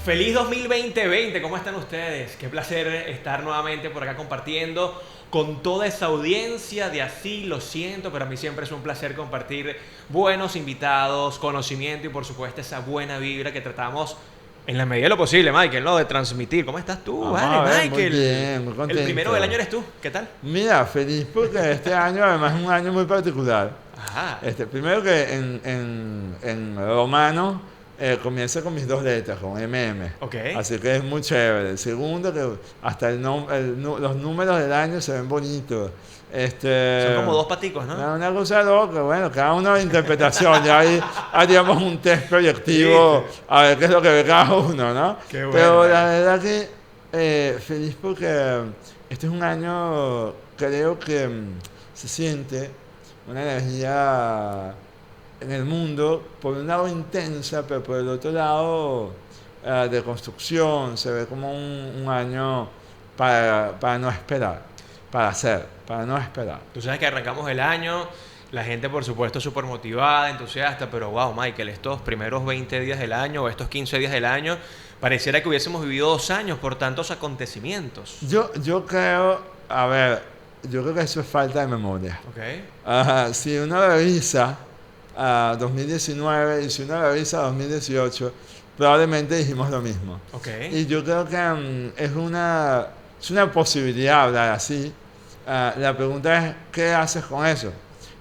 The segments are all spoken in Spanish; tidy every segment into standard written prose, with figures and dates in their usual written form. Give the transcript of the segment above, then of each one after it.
Feliz 2020, ¿cómo están ustedes? Qué placer estar nuevamente por acá compartiendo con toda esa audiencia de Así Lo Siento, pero a mí siempre es un placer compartir buenos invitados, conocimiento y por supuesto esa buena vibra que tratamos en la medida de lo posible, Michael, ¿no? De transmitir. ¿Cómo estás tú? Vamos Vale, a ver, muy Michael. bien, muy El primero del año contento. eres tú, ¿qué tal? Mira, feliz porque este año además es un año muy particular. Ajá, Primero que en romano comienza con mis dos letras, con MM. ok. Así que es muy chévere. Segundo, que hasta los números del año se ven bonitos. Son como Este, dos paticos, ¿no? una cosa loca, bueno, cada uno de interpretación. Ya ahí haríamos un test proyectivo ¿Viste? a ver qué es lo que ve cada uno, ¿no? Qué bueno, Pero la vale. verdad que feliz porque este es un año, creo que se siente una energía en el mundo, por un lado intensa, pero por el otro lado de construcción. Se ve como un año para no esperar, para hacer, para no esperar. Tú sabes que arrancamos el año, la gente por supuesto súper motivada, entusiasta, pero wow, Michael, estos primeros 20 días del año o estos 15 días del año, pareciera que hubiésemos vivido 2 años por tantos acontecimientos. Yo creo, a ver, yo creo que eso es falta de memoria. ¿Ok? Si uno revisa 2019 y si uno revisa 2018, probablemente dijimos lo mismo. ¿Ok? Y yo creo que es una posibilidad hablar así. La pregunta es, ¿qué haces con eso?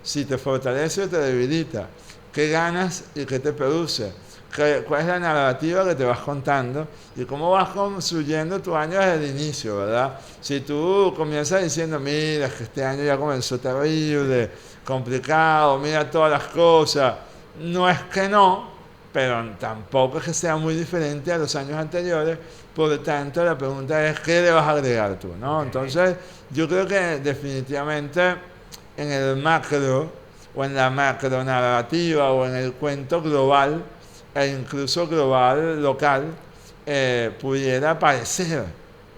Si te fortalece o te debilita. ¿Qué ganas y qué te produce? ¿Cuál es la narrativa que te vas contando? Y cómo vas construyendo tu año desde el inicio, ¿verdad? Si tú comienzas diciendo, mira, es que este año ya comenzó terrible, complicado, mira todas las cosas. No es que no, pero tampoco es que sea muy diferente a los años anteriores. Por lo tanto, la pregunta es, ¿qué le vas a agregar tú, no? ¿Ok? Entonces, yo creo que definitivamente en el macro o en la macro narrativa o en el cuento global e incluso global, local, pudiera parecer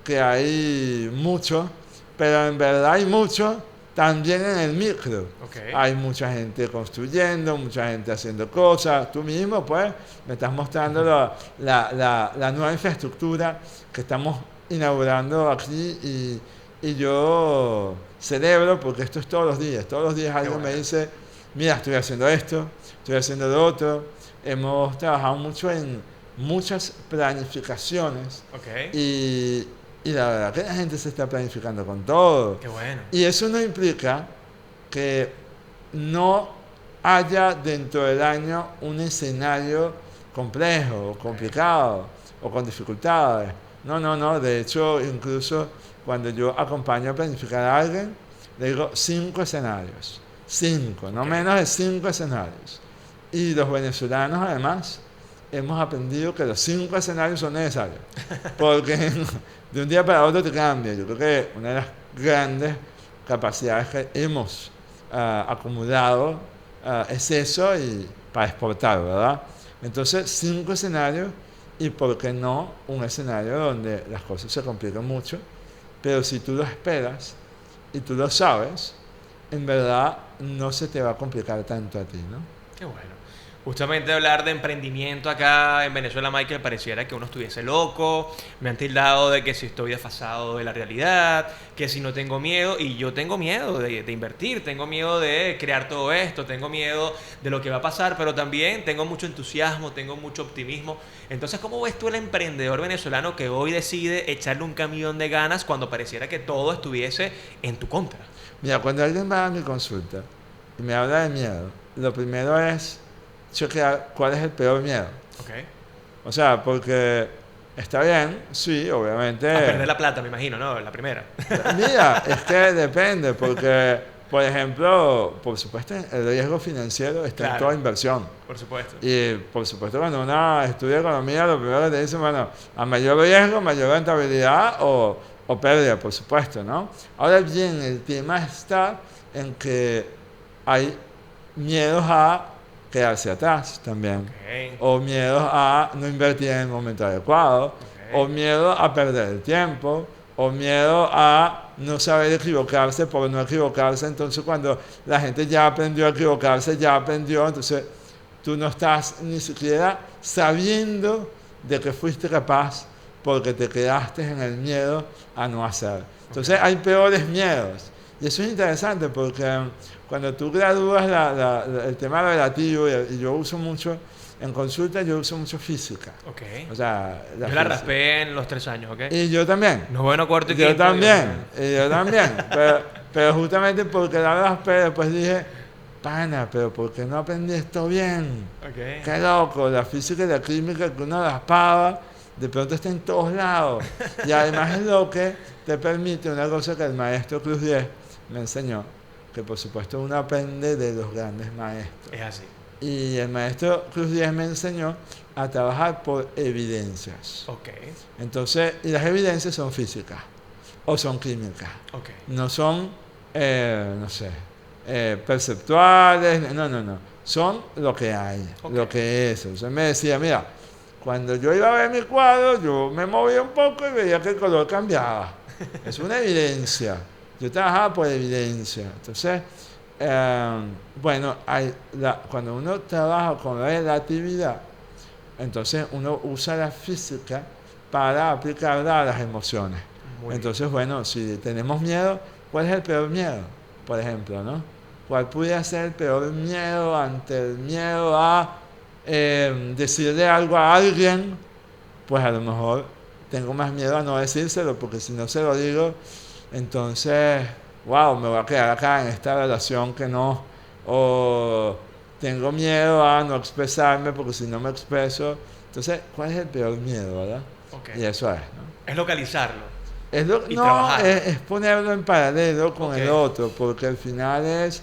que hay mucho, pero en verdad hay mucho también en el micro. ¿Ok? Hay mucha gente construyendo, mucha gente haciendo cosas. Tú mismo, pues, me estás mostrando la nueva infraestructura que estamos inaugurando aquí y yo celebro porque esto es todos los días. Todos los días Qué alguien me bueno. dice, mira, estoy haciendo esto, estoy haciendo lo otro. Hemos trabajado mucho en muchas planificaciones ¿Ok? y, y la verdad que la gente se está planificando con todo. Qué bueno. Y eso no implica que no haya dentro del año un escenario complejo, o ¿Ok? complicado o con dificultades. No, no, no. De hecho, incluso cuando yo acompaño a planificar a alguien, le digo 5 escenarios. 5, no ¿Ok? menos de 5 escenarios. Y los venezolanos, además, hemos aprendido que los 5 escenarios son necesarios. Porque de un día para otro te cambia. Yo creo que una de las grandes capacidades que hemos acumulado es eso y para exportar, ¿verdad? Entonces, 5 escenarios y, ¿por qué no, un escenario donde las cosas se complican mucho? Pero si tú lo esperas y tú lo sabes, en verdad no se te va a complicar tanto a ti, ¿no? Qué bueno. Justamente hablar de emprendimiento acá en Venezuela, Michael, pareciera que uno estuviese loco. Me han tildado de que si estoy desfasado de la realidad, que si no tengo miedo. Y yo tengo miedo de invertir, tengo miedo de crear todo esto, tengo miedo de lo que va a pasar, pero también tengo mucho entusiasmo, tengo mucho optimismo. Entonces, ¿cómo ves tú el emprendedor venezolano que hoy decide echarle un camión de ganas cuando pareciera que todo estuviese en tu contra? Mira, cuando alguien va a mi consulta y me habla de miedo, lo primero es chequear cuál es el peor miedo. ¿Ok? O sea, porque está bien, sí, A obviamente. perder la plata, me imagino, ¿no? La primera. Mira, es que depende, porque, por ejemplo, por supuesto, el riesgo financiero está en Claro, toda inversión. por supuesto. Y, por supuesto, cuando uno estudia economía, lo primero que te dicen, bueno, a mayor riesgo, mayor rentabilidad o pérdida, por supuesto, ¿no? Ahora bien, el tema está en que hay miedos a quedarse atrás también, Ok, o miedos a no invertir en el momento adecuado, o ok. miedo a perder el tiempo, o miedo a no saber equivocarse por no equivocarse. Entonces, cuando la gente ya aprendió a equivocarse, ya aprendió, entonces tú no estás ni siquiera sabiendo de que fuiste capaz porque te quedaste en el miedo a no hacer. Entonces hay peores miedos. Y eso es interesante porque cuando tú gradúas el tema relativo, y yo uso mucho, en consulta yo uso mucho física. Ok. O sea, Yo la física. raspé en los 3 años, ¿ok? Y yo también. No bueno, cuarto y Yo quinto. también, y yo también. Pero justamente porque la raspé, después dije, pana, pero ¿por qué no aprendí esto bien? Ok. Qué loco, la física y la química que uno raspaba, de pronto está en todos lados. Y además es lo que te permite una cosa que el maestro Cruz Diez me enseñó, que por supuesto uno aprende de los grandes maestros. Es así. Y el maestro Cruz Diez me enseñó a trabajar por evidencias. Ok. Entonces, y las evidencias son físicas o son químicas. Ok. No son, no sé, perceptuales, no. Son lo que hay, Ok. lo que es. Entonces me decía, mira, cuando yo iba a ver mi cuadro, yo me movía un poco y veía que el color cambiaba. Es una evidencia. Yo trabajaba por evidencia. Entonces, bueno, cuando uno trabaja con relatividad, entonces uno usa la física para aplicarla a las emociones. Muy Entonces, bueno, si tenemos miedo, ¿cuál es el peor miedo? Por ejemplo, ¿no? ¿Cuál pudiera ser el peor miedo ante el miedo a decirle algo a alguien? Pues a lo mejor tengo más miedo a no decírselo, porque si no se lo digo, entonces, wow, me voy a quedar acá en esta relación que no. O tengo miedo a no expresarme, porque si no me expreso. Entonces, ¿cuál es el peor miedo, verdad? bien. Ok. Y eso es, ¿no? Es localizarlo y No, trabajarlo. es ponerlo en paralelo con Ok. el otro, porque al final es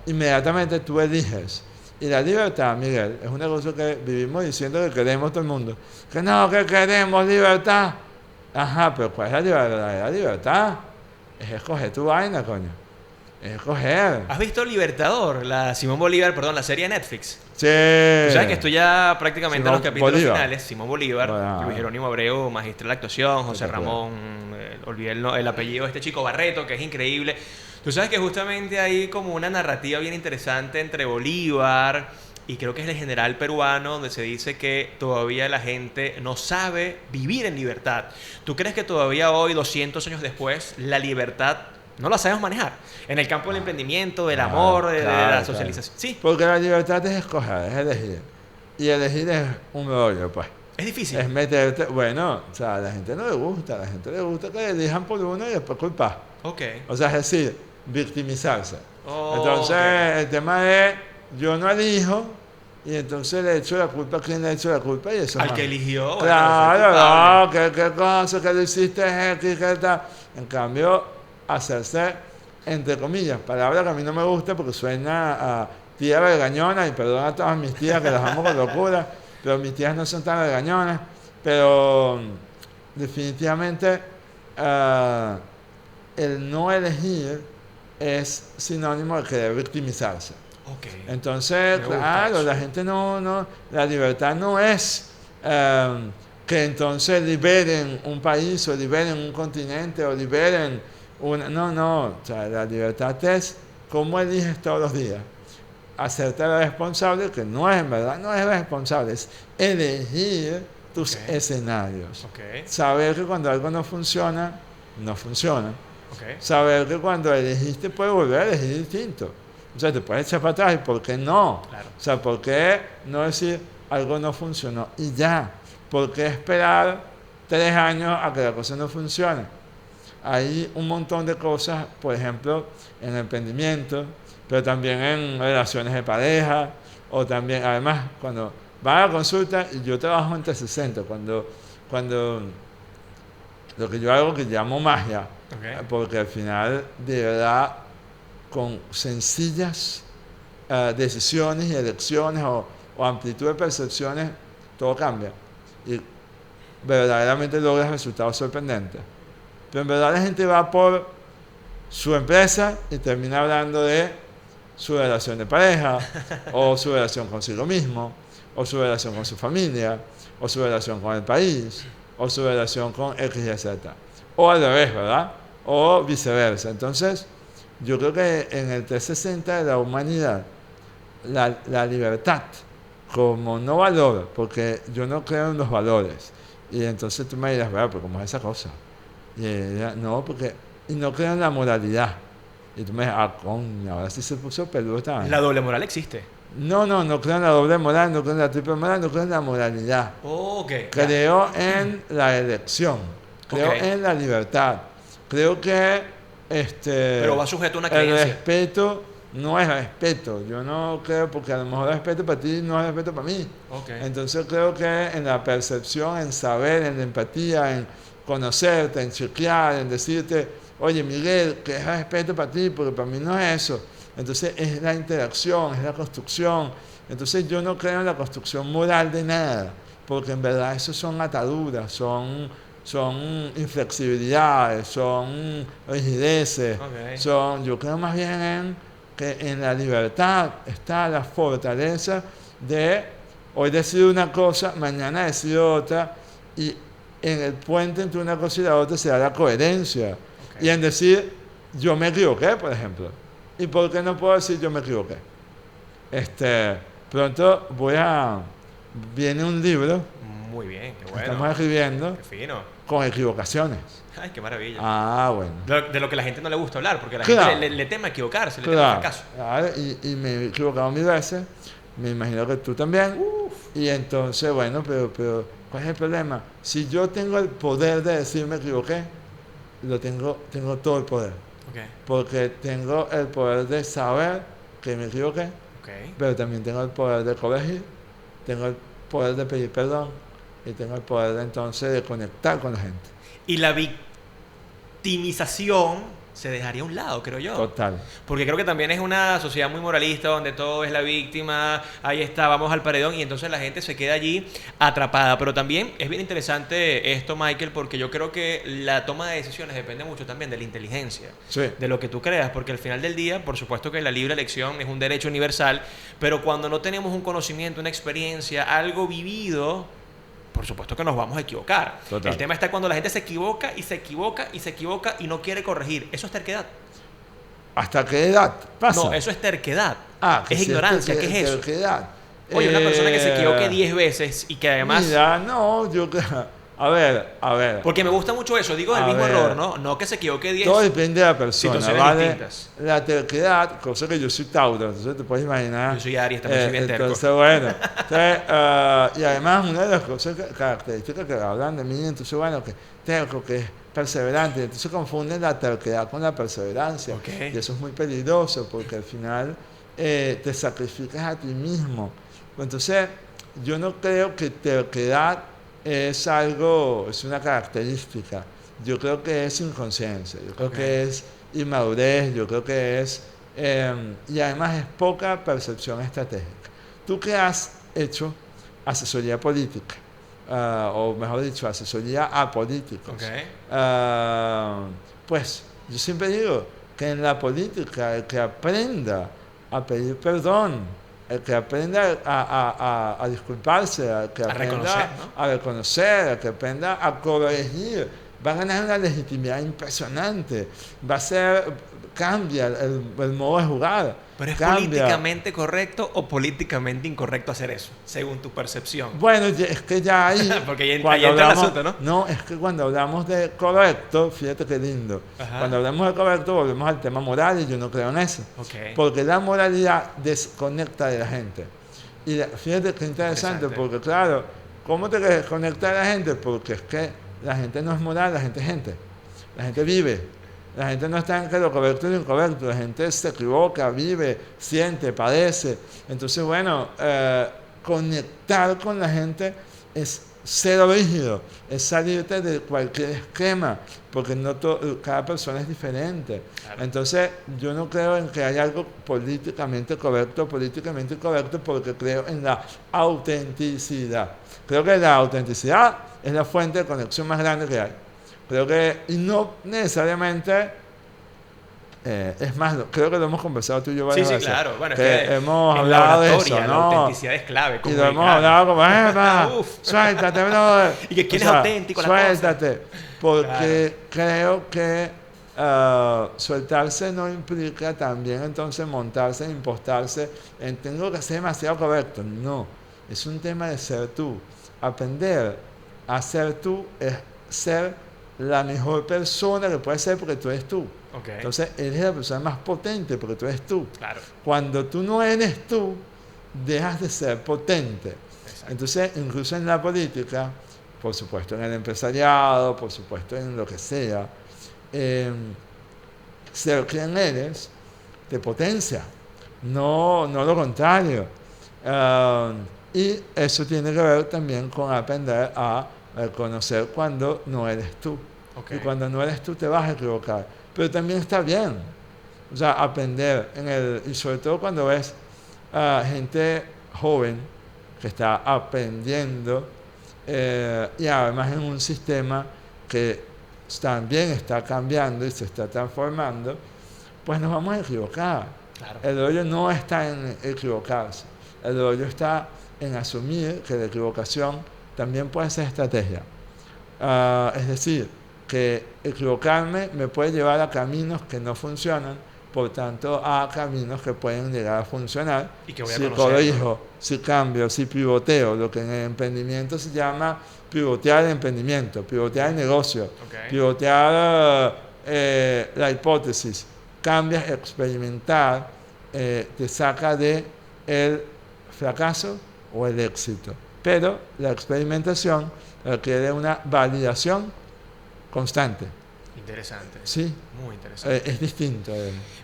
inmediatamente tú eliges. Y la libertad, Miguel, es una cosa que vivimos diciendo que queremos todo el mundo. Que no, que queremos libertad. Ajá, pero ¿cuál es la libertad? La libertad es escoger tu vaina, coño. Es escoger. ¿Has visto Libertador? La Simón Bolívar, perdón, la serie de Netflix. Sí. Tú sabes que estoy ya prácticamente en los Simón capítulos Bolívar. finales. Simón Bolívar, Bueno, Luis Jerónimo Abreu, magistral de actuación, José espectacular. Ramón, olvidé el apellido de este chico Barreto, que es increíble. Tú sabes que justamente hay como una narrativa bien interesante entre Bolívar y creo que es el general peruano, donde se dice que todavía la gente no sabe vivir en libertad. ¿Tú crees que todavía hoy, 200 años después, la libertad no la sabemos manejar? En el campo del emprendimiento, del amor, de la Claro. socialización. Sí, Porque la libertad es escoger, es elegir. Y elegir es un rollo, pues. es difícil. Es meterte, bueno, o sea, a la gente no le gusta, a la gente le gusta que elijan por uno y después culpar. Ok. O sea, es decir, victimizarse. Oh, Entonces, ok. el tema es, yo no elijo, y entonces le echo la culpa a quien le echo la culpa, y eso es Al más. que eligió, bueno, fue Claro, culpable. no, qué cosa, que lo hiciste X, qué tal. En cambio, hacerse, entre comillas, palabra que a mí no me gusta porque suena a tía regañona, y perdón a todas mis tías que las amo con locura, pero mis tías no son tan regañonas, pero definitivamente el no elegir es sinónimo de querer victimizarse. Ok. Entonces, Me gusta claro, eso. la gente no, la libertad no es que entonces liberen un país o liberen un continente o liberen no, o sea, la libertad es cómo eliges todos los días. Hacerte responsable, que no es en verdad, no es responsable, es elegir tus Ok. escenarios. Ok. Saber que cuando algo no funciona, no funciona. Ok. Saber que cuando elegiste puedes volver a elegir distinto. O sea, te puedes echar para atrás y ¿por qué no? Claro. O sea, ¿por qué no decir algo no funcionó y ya? ¿Por qué esperar 3 años a que la cosa no funcione? Hay un montón de cosas, por ejemplo, en emprendimiento, pero también en relaciones de pareja, o también, además, cuando van a la consulta, y yo trabajo en 360, cuando lo que yo hago que llamo magia, Ok. porque al final, de verdad, con sencillas decisiones y elecciones o amplitud de percepciones, todo cambia. Y verdaderamente logras resultados sorprendentes. Pero en verdad la gente va por su empresa y termina hablando de su relación de pareja, o su relación consigo mismo, o su relación con su familia, o su relación con el país, o su relación con X y Z. O al revés, ¿verdad? O viceversa. Entonces, yo creo que en el 360 de la humanidad, la libertad como no valor, porque yo no creo en los valores. Y entonces tú me dirás, bueno, pero ¿cómo es esa cosa? Y ella, no, porque, y no creo en la moralidad. Y tú me dices, coño, ahora sí se puso peludo esta vaina. La doble moral existe. No creo en la doble moral, no creo en la triple moral, no creo en la moralidad. Oh, ok. Ya. Creo en la elección, creo Ok. en la libertad. Creo que Pero va sujeto a una el creencia. respeto no es respeto. Yo no creo, porque a lo mejor el respeto para ti no es respeto para mí. Ok. Entonces creo que en la percepción, en saber, en la empatía, en conocerte, en chequear, en decirte, oye Miguel, que es respeto para ti, porque para mí no es eso. Entonces es la interacción, es la construcción. Entonces yo no creo en la construcción moral de nada, porque en verdad eso son ataduras, son inflexibilidades, son rigideces, Ok. yo creo más bien en que en la libertad está la fortaleza de hoy decido una cosa, mañana decido otra, y en el puente entre una cosa y la otra se da la coherencia. Ok. Y en decir, yo me equivoqué, por ejemplo. ¿Y por qué no puedo decir yo me equivoqué? Pronto viene un libro Muy bien, qué que bueno. estamos escribiendo Qué fino. con equivocaciones. Ay, qué maravilla. Ah, bueno. De lo que a la gente no le gusta hablar, porque a la Claro. gente le teme equivocarse, le teme el Claro, fracaso. claro, y me he equivocado mil veces, me imagino que tú también. Y entonces, bueno, pero ¿cuál es el problema? Si yo tengo el poder de decir me equivoqué, tengo todo el poder. Ok, Porque tengo el poder de saber que me equivoqué, ok. pero también tengo el poder de corregir, tengo el poder de pedir perdón y tengo el poder de, entonces de conectar con la gente. Y la victimización se dejaría a un lado, creo yo. Total. Porque creo que también es una sociedad muy moralista donde todo es la víctima, ahí está, vamos al paredón y entonces la gente se queda allí atrapada. Pero también es bien interesante esto, Michael, porque yo creo que la toma de decisiones depende mucho también de la inteligencia, Sí. de lo que tú creas, porque al final del día, por supuesto que la libre elección es un derecho universal, pero cuando no tenemos un conocimiento, una experiencia, algo vivido, por supuesto que nos vamos a equivocar. Total. El tema está cuando la gente se equivoca y se equivoca y se equivoca y no quiere corregir. Eso es terquedad. ¿Hasta qué edad pasa? No, eso es terquedad. Que Es si ignorancia. ¿Qué es eso? terquedad. Oye, una persona que se equivoque Eh, 10 veces y que además... Mira, no, yo creo... A ver. Porque me gusta mucho eso. Digo el A mismo ver. error, ¿no? No que se equivoque 10. Todo depende de la persona, situaciones ¿vale? distintas. La terquedad, cosa que yo soy Tauro, entonces te puedes imaginar. Yo soy Aries, también soy bien terco. Entonces, bueno. Y además, una de las cosas características que hablan de mí, entonces, bueno, que terco, que es perseverante, entonces confunden la terquedad con la perseverancia. Ok. Y eso es muy peligroso porque al final te sacrificas a ti mismo. Entonces, yo no creo que terquedad es una característica. Yo creo que es inconsciencia, yo creo Ok. que es inmadurez, yo creo que es... y además es poca percepción estratégica. Tú que has hecho asesoría política, o mejor dicho, asesoría a políticos, Ok. pues yo siempre digo que en la política el que aprenda a pedir perdón, el que aprenda a disculparse, el que A aprenda reconocer, ¿no? a reconocer, el que aprenda a corregir, va a ganar una legitimidad impresionante, cambia el modo de jugar. Pero ¿es cambia. políticamente correcto o políticamente incorrecto hacer eso, según tu percepción? Bueno, es que ya ahí... Porque ahí cuando entra el hablamos- asunto, ¿no? No, es que cuando hablamos de correcto, fíjate qué lindo. Ajá. Cuando hablamos de correcto, volvemos al tema moral y yo no creo en eso. Ok. Porque la moralidad desconecta de la gente. Y fíjate qué interesante, Interesante. porque claro, ¿cómo te desconecta de la gente? Porque es que la gente no es moral, la gente es gente. La gente vive. La gente no está en que lo correcto y lo incorrecto. La gente se equivoca, vive, siente, padece. Entonces, bueno, conectar con la gente es cero rígido, es salirte de cualquier esquema, porque cada persona es diferente. Claro. Entonces, yo no creo en que haya algo políticamente correcto, políticamente incorrecto, porque creo en la autenticidad. Creo que la autenticidad es la fuente de conexión más grande que hay. Y no necesariamente, es más, creo que lo hemos conversado tú y yo varias Sí, veces. claro. Bueno, es que que hemos en la hablado de oratoria eso, la ¿no? autenticidad es clave. Y lo comunicar. hemos hablado como, Uf. suéltate, brother. Y que quién O es sea, auténtico, la cosa. suéltate. Porque creo que soltarse no implica también entonces montarse, impostarse en tengo que ser demasiado correcto. No. Es un tema de ser tú. Aprender a ser tú es ser la mejor persona que puedes ser porque tú eres tú. Ok. Entonces, eres la persona más potente porque tú eres tú. Claro. Cuando tú no eres tú, dejas de ser potente. Exacto. Entonces, incluso en la política, por supuesto en el empresariado, por supuesto en lo que sea, eh, ser quien eres te potencia, no lo contrario. Ah, y eso tiene que ver también con aprender a reconocer cuando no eres tú. Ok. Y cuando no eres tú te vas a equivocar. Pero también está bien. O sea, aprender y sobre todo cuando ves a gente joven que está aprendiendo y además en un sistema que también está cambiando y se está transformando, pues nos vamos a equivocar. Claro. El rollo no está en equivocarse, el rollo está en asumir que la equivocación también puede ser estrategia. Es decir, que equivocarme me puede llevar a caminos que no funcionan, por tanto a caminos que pueden llegar a funcionar Y que voy a si conocer, ¿no? corrijo, si cambio, si pivoteo, lo que en el emprendimiento se llama pivotear el emprendimiento, pivotear el negocio, Ok. pivotear la hipótesis, cambias, experimentar, te saca de el fracaso o el éxito. Pero la experimentación requiere una validación constante. Interesante. Sí, Muy interesante. es distinto.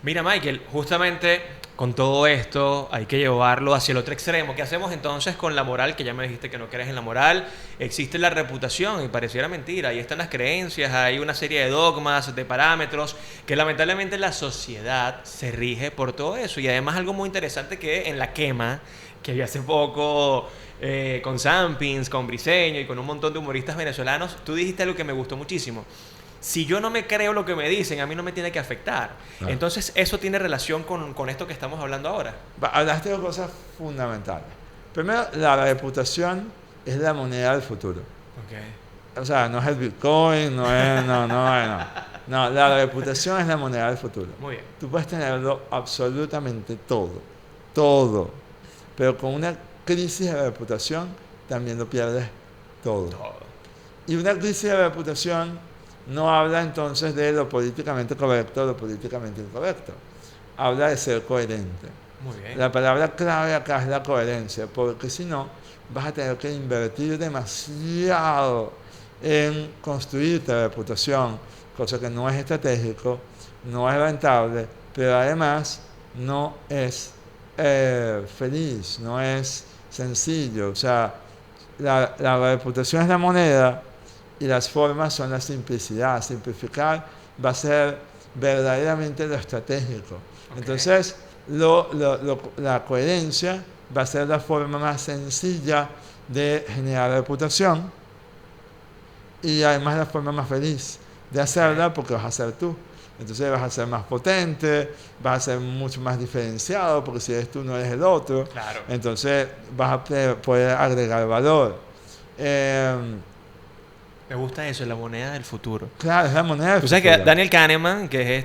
Mira, Michael, justamente con todo esto hay que llevarlo hacia el otro extremo. ¿Qué hacemos entonces con la moral? Que ya me dijiste que no crees en la moral. Existe la reputación y pareciera mentira. Ahí están las creencias, hay una serie de dogmas, de parámetros, que lamentablemente la sociedad se rige por todo eso. Y además algo muy interesante que en La Quema, que vi hace poco con Sampins, con Briseño y con un montón de humoristas venezolanos, tú dijiste algo que me gustó muchísimo. Si yo no me creo lo que me dicen, a mí no me tiene que afectar. Claro. Entonces, eso tiene relación con esto que estamos hablando ahora. Hablaste de cosas fundamentales. Primero, la reputación es la moneda del futuro. Ok. O sea, no es el Bitcoin, no es, no. No, la reputación es la moneda del futuro. Muy bien. Tú puedes tenerlo absolutamente todo. Pero con una crisis de reputación también lo pierdes todo. Todo. Y una crisis de reputación no habla entonces de lo políticamente correcto o lo políticamente incorrecto. Habla de ser coherente. Muy bien. La palabra clave acá es la coherencia, porque si no, vas a tener que invertir demasiado en construir tu reputación, cosa que no es estratégico, no es rentable, pero además no es feliz, no es sencillo. O sea, la reputación es la moneda y las formas son la simplicidad. Simplificar va a ser verdaderamente lo estratégico. Ok. Entonces, la coherencia va a ser la forma más sencilla de generar reputación y además la forma más feliz de hacerla porque vas a ser tú. Entonces vas a ser más potente, vas a ser mucho más diferenciado porque si eres tú no eres el otro. Claro. Entonces vas a poder agregar valor. Me gusta eso, la moneda del futuro. Claro, es la moneda del Tú sabes que futuro. Daniel Kahneman, que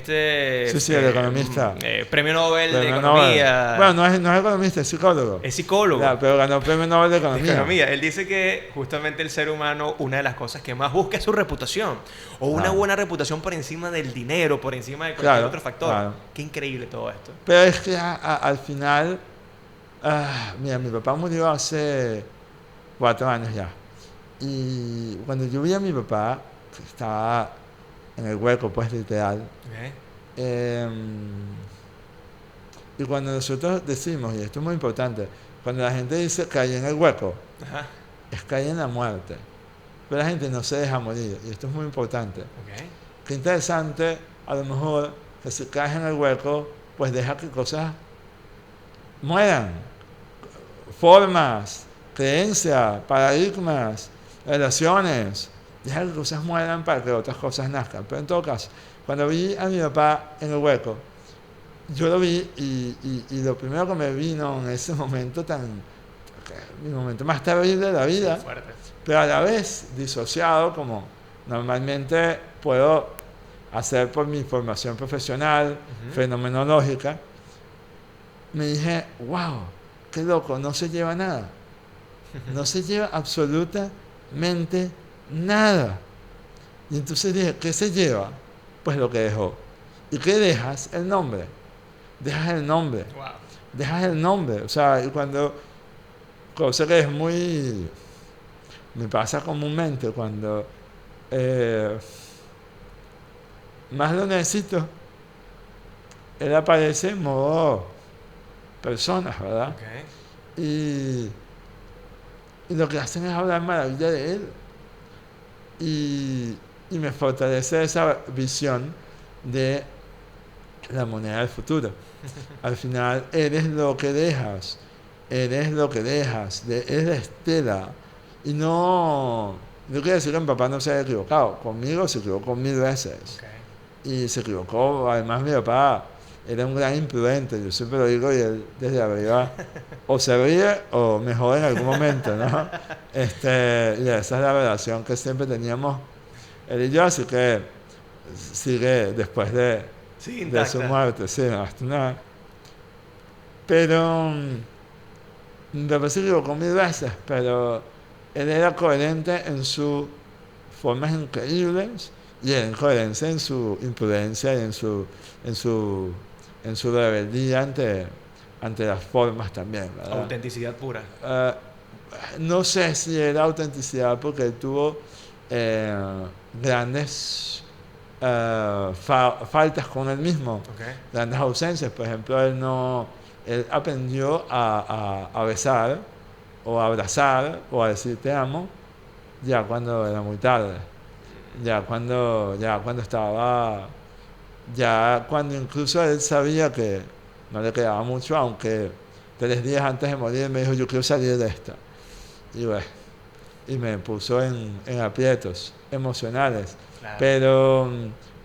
es Sí, el economista. premio Nobel de Premio Nobel. Economía, Bueno, no es economista, es psicólogo. es psicólogo. Claro, pero ganó el premio Nobel de de Economía. economía. Él dice que justamente el ser humano, una de las cosas que más busca es su reputación. O una Claro. buena reputación por encima del dinero, por encima de cualquier Claro, otro factor. claro. Qué increíble todo esto. Pero es que al final, mira, mi papá murió hace 4 años ya. Y cuando yo vi a mi papá, que estaba en el hueco, pues literal, ¿Ok? y cuando nosotros decimos, y esto es muy importante, cuando la gente dice caí en el hueco, Ajá. es caí en la muerte. Pero la gente no se deja morir, y esto es muy importante. Ok. Qué interesante, a lo mejor, que si caes en el hueco, pues deja que cosas mueran. Formas, creencias, paradigmas, relaciones. Deja que cosas mueran para que otras cosas nazcan. Pero en todo caso, cuando vi a mi papá en el hueco, yo lo vi y lo primero que me vino en ese momento mi momento más terrible de la vida, Sí, fuerte. pero a la vez disociado como normalmente puedo hacer por mi formación profesional, Ujú. fenomenológica, me dije, wow, qué loco, no se lleva nada. No se lleva absolutamente nada. Y entonces dije, ¿qué se lleva? Pues lo que dejó. ¿Y qué dejas? El nombre. Dejas el nombre. Wow. Dejas el nombre. O sea, y cosa que es muy, me pasa comúnmente cuando más lo necesito, él aparece en modo personas, ¿verdad? Ok. Y, y lo que hacen es hablar maravilla de él. Y, y me fortalece esa visión de la moneda del futuro. Al final, eres lo que dejas. Eres lo que dejas. Eres la estela. Y no quiere decir que mi papá no se haya equivocado. Conmigo se equivocó 1000 veces. Ok. Y se equivocó. Además, mi papá era un gran imprudente. Yo siempre lo digo y él desde arriba o se ríe o me jode en algún momento, ¿no? Y esa es la relación que siempre teníamos él y yo. Así que sigue después Sí, de su intacta. muerte. Sí, hasta nada. Pero mi papá se equivocó 1000 veces, pero él era coherente en sus formas increíbles y en coherencia en su imprudencia y en su, en su rebeldía ante las formas también, ¿verdad? Autenticidad pura. Eh, no sé si era autenticidad porque él tuvo eh, grandes faltas con él mismo, Ok. grandes ausencias. Por ejemplo, él aprendió a besar o a abrazar o a decir te amo ya cuando era muy tarde, ya cuando estaba, ya cuando incluso él sabía que no le quedaba mucho, aunque 3 días antes de morir me dijo yo quiero salir de esta. Y bueno, y me puso en aprietos emocionales. Claro.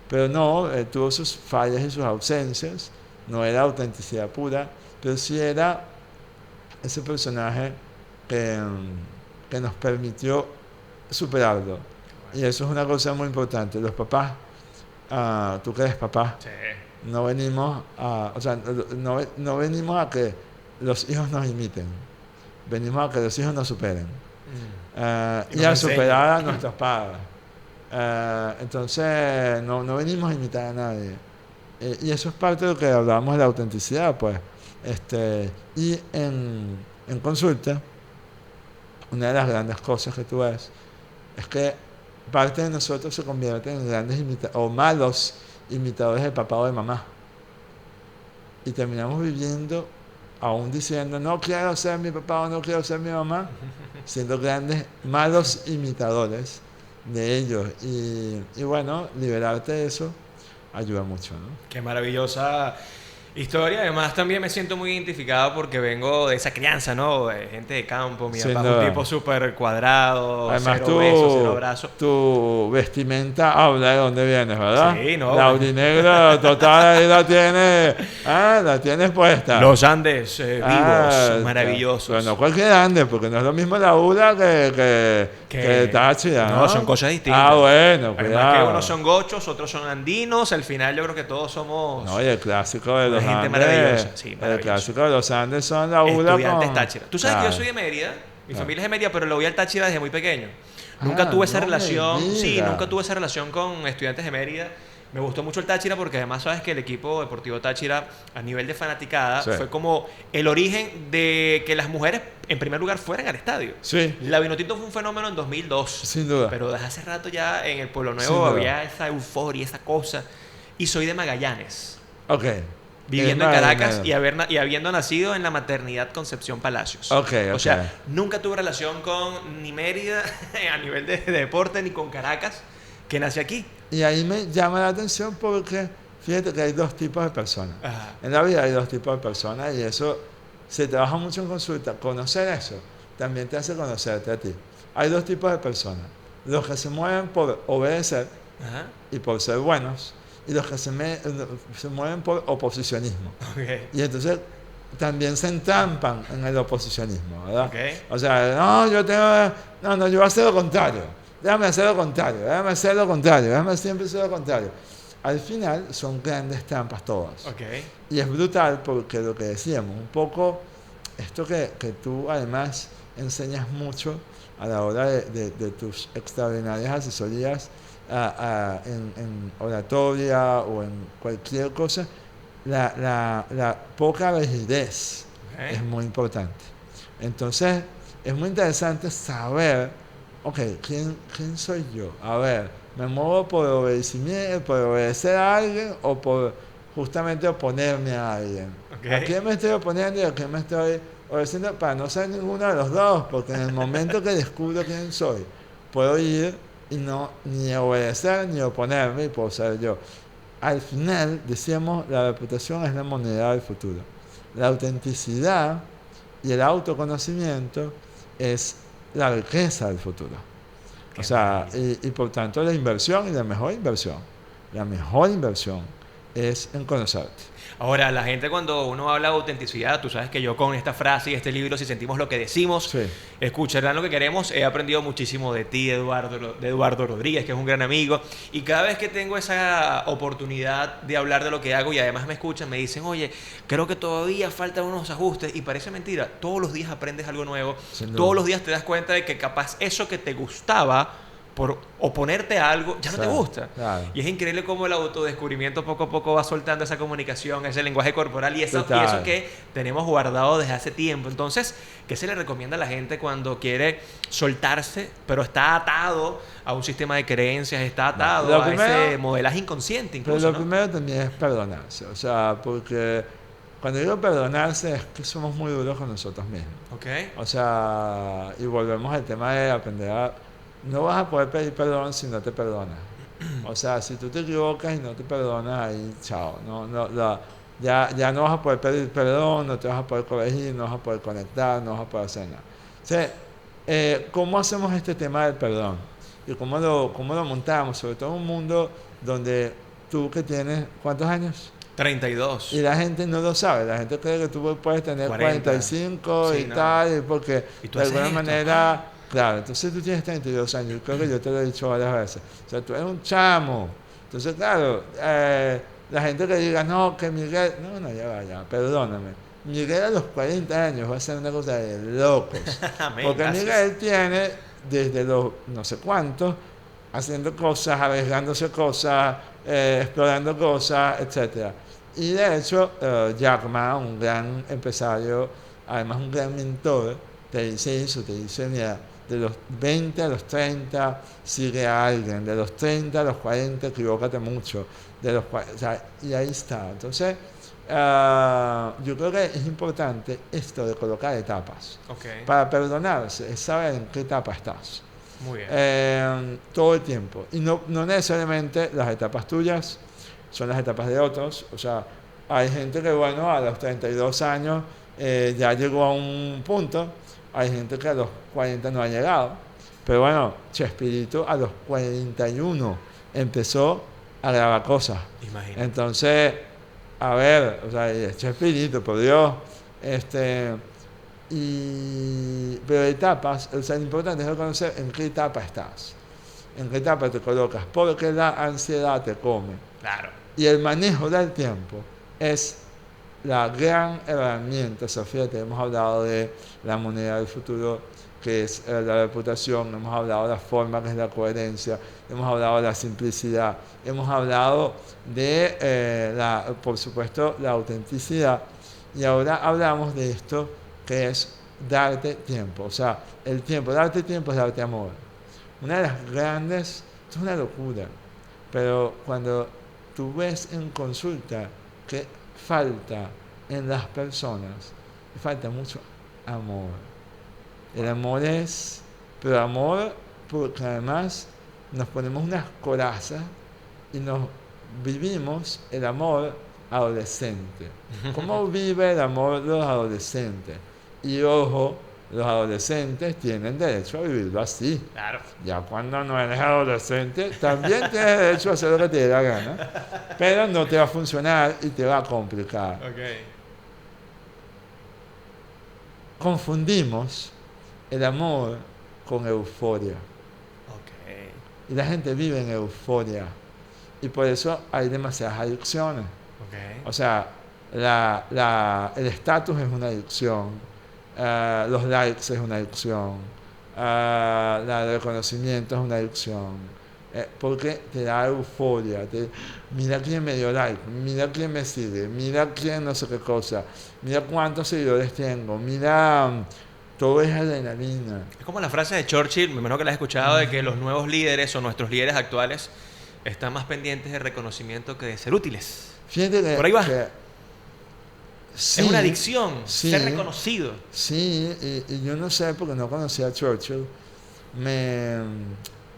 Pero no, tuvo sus fallas y sus ausencias, no era autenticidad pura, pero sí era ese personaje que, que nos permitió superarlo. Qué bueno. Y eso es una cosa muy importante. Los papás, tú que eres papá, Sí. no venimos o sea, no venimos a que los hijos nos imiten, venimos a que los hijos nos superen. Y Y nos a enseñen. superar a nuestros padres. Entonces, no venimos a imitar a nadie. Y eso es parte de lo que hablábamos de la autenticidad, pues. Y en consulta, una de las grandes cosas que tú ves es que parte de nosotros se convierte en grandes o malos imitadores de papá o de mamá. Y terminamos viviendo, aún diciendo, no quiero ser mi papá o no quiero ser mi mamá, siendo grandes, malos imitadores de ellos. Y bueno, liberarte de eso ayuda mucho, ¿no? Qué maravillosa historia. Además, también me siento muy identificado porque vengo de esa crianza, ¿no? De gente de campo. Mi Sin papá es un duda. tipo súper cuadrado, Además, cero besos, cero abrazos. tu vestimenta habla de dónde vienes, ¿verdad? Sí, no. La audinegra total ahí la tienes puesta. Los Andes vivos, Pero no maravillosos. cualquier Ande, porque no es lo mismo la UDA que Que Táchira, no, son ¿no? cosas distintas. Bueno, Además que unos cuidado. son gochos, otros son andinos. Al final yo creo que todos No, somos y el clásico de una los gente Andes, maravillosa. Sí, el maravilloso. clásico de los Andes son la UDA Estudiantes con... Táchira. Tú sabes que yo Claro, soy de Mérida. Mi claro. familia es de Mérida, pero lo voy al Táchira desde muy pequeño. Nunca tuve esa No me relación. Sí, digas. nunca tuve esa relación con estudiantes de Mérida. Me gustó mucho el Táchira porque además sabes que el equipo deportivo Táchira a nivel de fanaticada Sí. fue como el origen de que las mujeres en primer lugar fueran al estadio. Sí, La Vinotinto fue un fenómeno en 2002, sin duda. pero desde hace rato ya en el Pueblo Sin Nuevo duda. había esa euforia, esa cosa. Y soy de Magallanes, Ok. viviendo Es en Caracas más, y habiendo nacido en la maternidad Concepción Palacios. Ok, O ok. sea, nunca tuve relación con ni Mérida a nivel de deporte ni con Caracas, que nací aquí. Y ahí me llama la atención porque fíjate que hay dos tipos de personas. Ajá. En la vida hay dos tipos de personas y eso se trabaja mucho en consulta. Conocer eso también te hace conocerte a ti. Hay dos tipos de personas. Los que se mueven por obedecer Ajá. y por ser buenos y los que se mueven por oposicionismo. Ok. Y entonces también se entrampan en el oposicionismo, ¿verdad? Ok. O sea, no, yo voy a hacer lo contrario. Déjame hacer lo contrario, déjame hacer lo contrario, déjame siempre hacer lo contrario. Al final son grandes trampas todas. Ok. Y es brutal porque lo que decíamos, un poco esto que tú además enseñas mucho a la hora de tus extraordinarias asesorías en oratoria o en cualquier cosa, la poca rigidez es Ok. muy importante. Entonces, es muy interesante saber, ok, ¿quién soy yo? A ver, ¿me muevo por obedecimiento, por obedecer a alguien o por justamente oponerme a alguien? Ok. ¿A quién me estoy oponiendo y a quién me estoy obedeciendo? Para no ser ninguno de los dos, porque en el momento que descubro quién soy, puedo ir y no ni obedecer ni oponerme y puedo ser yo. Al final, decíamos, la reputación es la moneda del futuro. La autenticidad y el autoconocimiento es la riqueza del futuro. O Qué sea, maravilla. y por tanto la mejor inversión es en conocerte. Ahora, la gente cuando uno habla de autenticidad, tú sabes que yo con esta frase y este libro, si sentimos lo que decimos, Sí, escucharán lo que queremos, he aprendido muchísimo de ti, de Eduardo Rodríguez, que es un gran amigo, y cada vez que tengo esa oportunidad de hablar de lo que hago y además me escuchan, me dicen, oye, creo que todavía faltan unos ajustes, y parece mentira, todos los días aprendes algo nuevo, sin todos duda. los días te das cuenta de que capaz eso que te gustaba por oponerte a algo ya no Sí, te gusta. claro. Y es increíble cómo el autodescubrimiento poco a poco va soltando esa comunicación, ese lenguaje corporal y eso Total. que tenemos guardado desde hace tiempo. Entonces, ¿qué se le recomienda a la gente cuando quiere soltarse, pero está atado a un sistema de creencias, está No. atado Lo a ese primero, modelaje inconsciente pero incluso, lo ¿no? primero también es perdonarse. O sea, porque cuando digo perdonarse es que somos muy duros con nosotros mismos. Ok. O sea, y volvemos al tema de aprender a... No vas a poder pedir perdón si no te perdonas. O sea, si tú te equivocas y no te perdonas, ahí, chao. Ya no vas a poder pedir perdón, no te vas a poder corregir, no vas a poder conectar, no vas a poder hacer nada. O sea, ¿cómo hacemos este tema del perdón? ¿Y cómo lo montamos? Sobre todo en un mundo donde tú que tienes, ¿cuántos años? Y 32, la gente no lo sabe, la gente cree que tú puedes tener 40. 45 y Sí, cinco y no. tal, y porque ¿Y tú de haces alguna esto? manera, claro, entonces tú tienes 32 años, yo creo que yo te lo he dicho varias veces, o sea, tú eres un chamo, entonces claro, la gente que diga, no, que Miguel, no, ya vaya, perdóname, Miguel a los 40 años va a ser una cosa de locos, Amén, porque gracias. Miguel tiene desde los no sé cuántos, haciendo cosas, arriesgándose cosas, explorando cosas, etcétera. Y de hecho, Jack Ma, un gran empresario, además un gran mentor, te dice eso, te dice, mira, de los 20 a los 30 sigue a alguien, de los 30 a los 40 equivócate mucho, o sea, y ahí está. Entonces, yo creo que es importante esto de colocar etapas. Ok, Para perdonarse es saber en qué etapa estás. muy bien. Todo el tiempo. Y no necesariamente las etapas tuyas son las etapas de otros. O sea, hay gente que, bueno, a los 32 años ya llegó a un punto. Hay gente que a los 40 no ha llegado. Pero bueno, Chespirito a los 41 empezó a grabar cosas. Imagínate. Entonces, a ver, o sea, y es Chespirito, por Dios. Este, pero etapas, o sea, lo importante es reconocer en qué etapa estás, en qué etapa te colocas, porque la ansiedad te come. Claro. Y el manejo del tiempo es la gran herramienta, Sofía, te hemos hablado de la moneda del futuro, que es la reputación, hemos hablado de la forma, que es la coherencia, hemos hablado de la simplicidad, hemos hablado de, por supuesto, la autenticidad, y ahora hablamos de esto que es darte tiempo, o sea, el tiempo, darte tiempo es darte amor. Una de las grandes, esto es una locura, pero cuando tú ves en consulta que falta en las personas, falta mucho amor. El Wow. amor es, pero amor porque además nos ponemos unas corazas y nos vivimos el amor adolescente. ¿Cómo vive el amor los adolescentes? Y ojo, los adolescentes tienen derecho a vivirlo así. Claro. Ya cuando no eres adolescente, también tienes derecho a hacer lo que te dé la gana, pero no te va a funcionar y te va a complicar. Ok. Confundimos el amor con euforia. Ok. Y la gente vive en euforia. Y por eso hay demasiadas adicciones. Ok. O sea, el estatus es una adicción, Los likes es una adicción. El reconocimiento es una adicción. Porque te da euforia. Mira quién me dio like, mira quién me sigue, mira quién no sé qué cosa, mira cuántos seguidores tengo, mira, todo es adrenalina. Es como la frase de Churchill, me imagino que la has escuchado, de que los nuevos líderes o nuestros líderes actuales están más pendientes de reconocimiento que de ser útiles. Fíjate que, por ahí va. Sí, es una adicción, sí, ser reconocido. Sí, y yo no sé, porque no conocía a Churchill.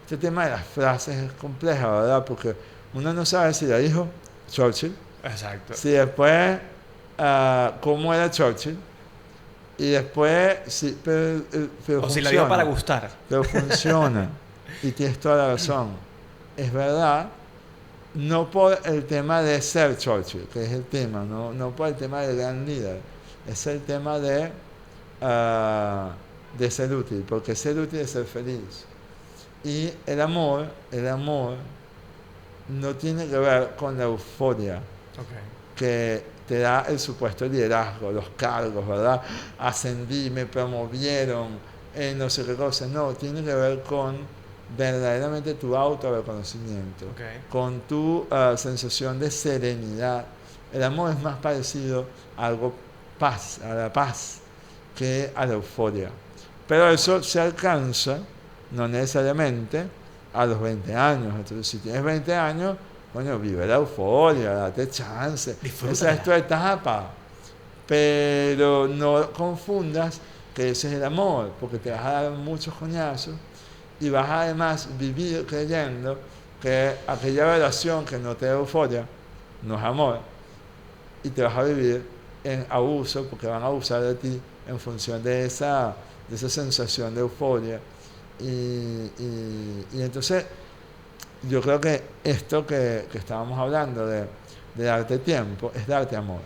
Este tema de las frases es compleja, ¿verdad? Porque uno no sabe si la dijo Churchill, Exacto. si después, cómo era Churchill, y después, sí, pero o si la dio para gustar. Pero funciona, y tienes toda la razón. Es verdad, no por el tema de ser Churchill, que es el tema, no por el tema del gran líder, es el tema de ser útil, porque ser útil es ser feliz. Y el amor no tiene que ver con la euforia que te da el supuesto liderazgo, los cargos, ¿verdad? Ascendí, me promovieron, no sé qué cosa. No, tiene que ver con verdaderamente tu autorreconocimiento, con tu sensación de serenidad. El amor es más parecido a algo a la paz, que a la euforia. Pero eso se alcanza, no necesariamente, a los 20 años. Entonces, si tienes 20 años, coño, vive la euforia, date chance. Esa es tu etapa. Pero no confundas que ese es el amor, porque te vas a dar muchos coñazos y vas a además vivir creyendo que aquella relación que no te da euforia no es amor, y te vas a vivir en abuso, porque van a abusar de ti en función de esa sensación de euforia. Y entonces yo creo que esto que estábamos hablando de darte tiempo es darte amor.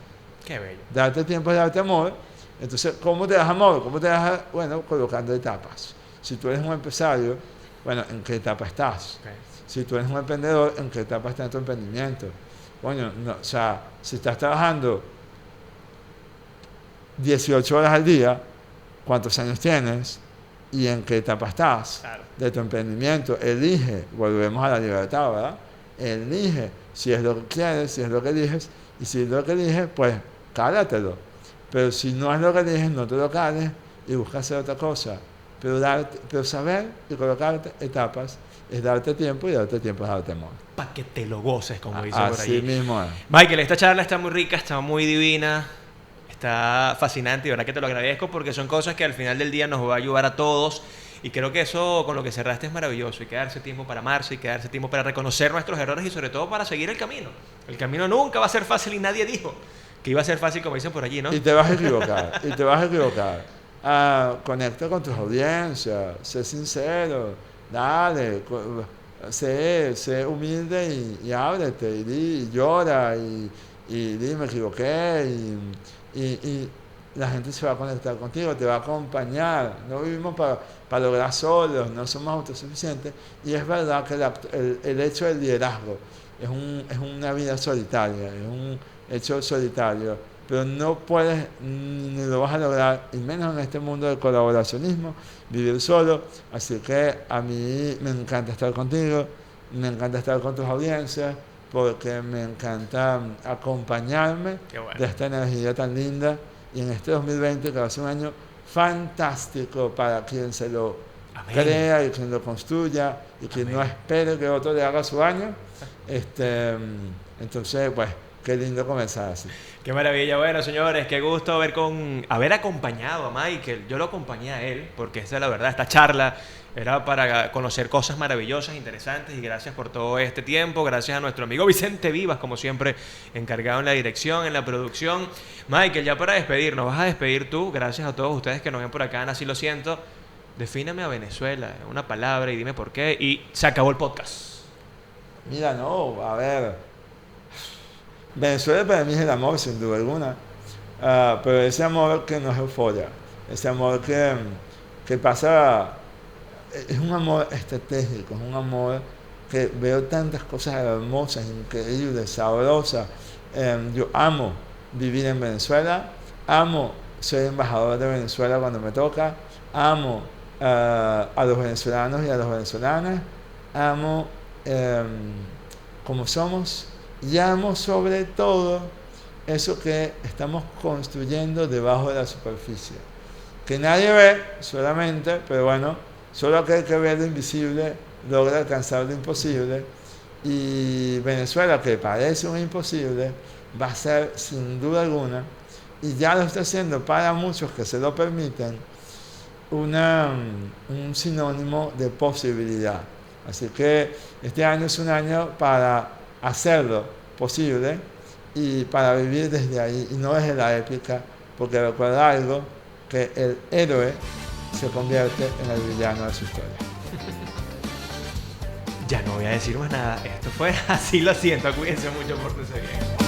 Qué bello. Darte tiempo es darte amor. Entonces, ¿cómo te das amor? ¿Cómo te das? Bueno, colocando etapas. Si tú eres un empresario, bueno, ¿en qué etapa estás? Si tú eres un emprendedor, ¿en qué etapa está tu emprendimiento? Bueno, no, o sea, si estás trabajando 18 horas al día, ¿cuántos años tienes? ¿Y en qué etapa estás de tu emprendimiento? Elige, volvemos a la libertad, ¿verdad? Elige si es lo que quieres, si es lo que eliges, y si es lo que eliges, pues cálatelo. Pero si no es lo que eliges, no te lo cales y busca hacer otra cosa. Pero saber y colocarte etapas es darte tiempo, y darte tiempo es darte amor. Para que te lo goces, como dice por ahí. Así mismo es. Michael, esta charla está muy rica, está muy divina. Está fascinante y de verdad que te lo agradezco, porque son cosas que al final del día nos va a ayudar a todos, y creo que eso con lo que cerraste es maravilloso, y quedarse tiempo para amarse, y quedarse tiempo para reconocer nuestros errores, y sobre todo para seguir el camino. El camino nunca va a ser fácil, y nadie dijo que iba a ser fácil, como dicen por allí, ¿no? Y te vas a equivocar, conecta con tus audiencias, sé sincero, dale, sé humilde y ábrete, y llora, y di me equivoqué, y la gente se va a conectar contigo, te va a acompañar. No vivimos para lograr solos, no somos autosuficientes, y es verdad que el hecho del liderazgo es una vida solitaria, es un hecho solitario, pero no puedes ni lo vas a lograr, y menos en este mundo del colaboracionismo, vivir solo. Así que a mí me encanta estar contigo, me encanta estar con tus audiencias, porque me encanta acompañarme de esta energía tan linda, y en este 2020, que va a ser un año fantástico para quien se lo crea y quien lo construya, y quien no espere que otro le haga su año. Entonces, pues, qué lindo comenzar así. Qué maravilla. Bueno, señores, qué gusto haber acompañado a Michael. Yo lo acompañé a él, porque esa es la verdad, esta charla era para conocer cosas maravillosas, interesantes, y gracias por todo este tiempo. Gracias a nuestro amigo Vicente Vivas, como siempre, encargado en la dirección, en la producción. Michael, ya para despedirnos, vas a despedir tú. Gracias a todos ustedes que nos ven por acá, así lo siento. Defíname a Venezuela, una palabra, y dime por qué, y se acabó el podcast. Mira, no, a ver, Venezuela para mí es el amor, sin duda alguna, pero ese amor que no es euforia, ese amor que pasa, es un amor estratégico, es un amor que veo tantas cosas hermosas, increíbles, sabrosas. Yo amo vivir en Venezuela, amo soy embajador de Venezuela cuando me toca, amo a los venezolanos y a las venezolanas, amo como somos y amo sobre todo eso que estamos construyendo debajo de la superficie, que nadie ve solamente, pero bueno, solo aquel que ve lo invisible logra alcanzar lo imposible, y Venezuela, que parece un imposible, va a ser sin duda alguna, y ya lo está haciendo para muchos que se lo permiten, un sinónimo de posibilidad. Así que este año es un año para hacerlo posible y para vivir desde ahí y no desde la épica, porque recuerda algo, que el héroe se convierte en el villano de su historia. Ya no voy a decir más nada. Esto fue Así lo siento. Cuídense mucho, pórtense bien.